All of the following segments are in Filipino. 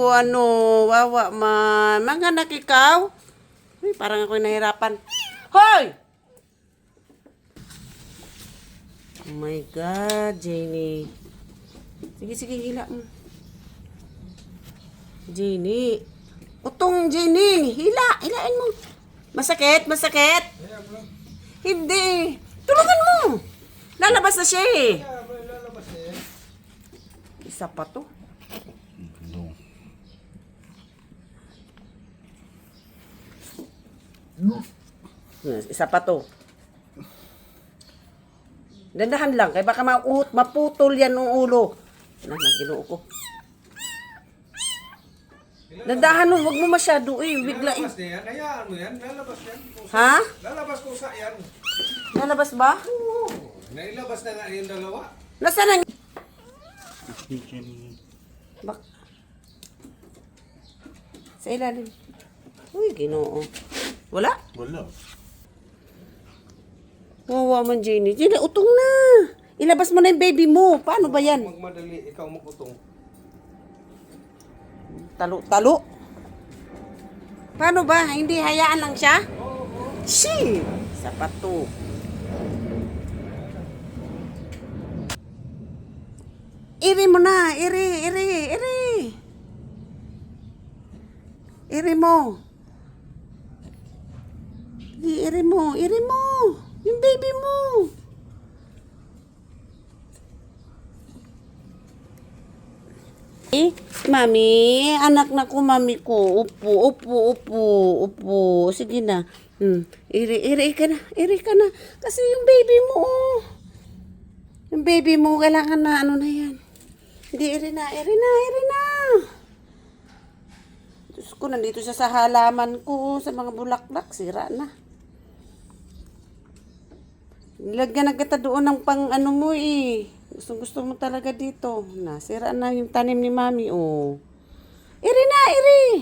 Ano, wawa man. Mga nakikaw. Uy, parang ako'y nahirapan. Hoy! Oh my God, Jenny. Sige, sige, hila mo. Jenny. Utong, Jenny. Hila, hilain mo. Masakit, masakit. Hindi. Tulungan mo. Lalabas na siya eh. Isa pa to. Isa pa to. Dandahan lang, kaya baka maputol yan ng ulo. Naginoo ko. Dandahan mo, wag mo masyado eh. Bigla eh. Lalabas na yan. Hayaan mo yan. Lalabas yan. Kusa. Ha? Lalabas kusa yan. Lalabas ba? Oo. Nailabas na nga yung dalawa. Nasaan ang... Bak... Sa ilalim. Uy, Ginoo. Wala? Wala. Wawa man, Jenny. Jenny, utong na. Ilabas mo na yung baby mo. Paano ba yan? Magmadali, ikaw magutong. Talo-talo. Paano ba? Hindi hayaan lang siya? Shit! Sapato. Iri mo na. Iri. Iri mo. Iri mo. Yung baby mo. Mami, anak na ko, mami ko. Upo. Sige na. Iri ka na. Kasi yung baby mo, yung baby mo, kailangan na, ano na yan. Hindi, iri na. Diyos ko, nandito siya sa halaman ko, sa mga bulaklak, sira na. Nilagyan na kita doon ng pang ano mo eh. Gusto mo talaga dito. Nasira na yung tanim ni mami, oh. Iri.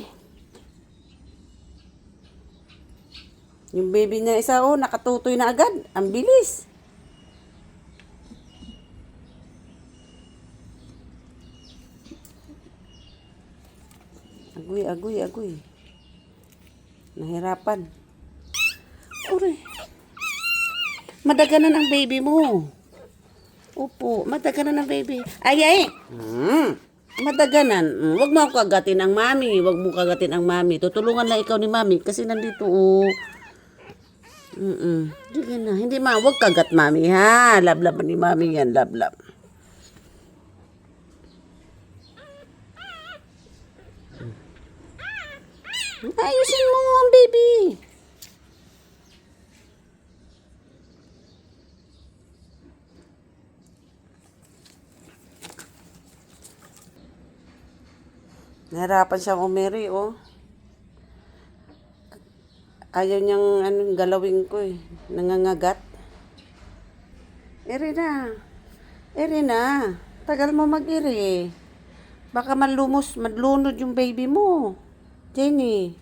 Yung baby niya isa, oh, nakatutoy na agad. Ang bilis. Agoy. Nahirapan. Uri. Madaganan ang baby mo. Upo, madaganan ang baby. Ay. Madaganan. Wag mo kagatin ang mami. Tutulungan na ikaw ni mami kasi nandito, oh. Sige na. Hindi wag kagat mami, ha. Lablab ni mami yan, lablab. Ayusin mo ang baby. Nahirapan siyang umiri, oh. Ayaw niyang galawin ko eh. Nangangagat. Iri na. Tagal mo mag-iri. Baka madlunod yung baby mo. Jenny.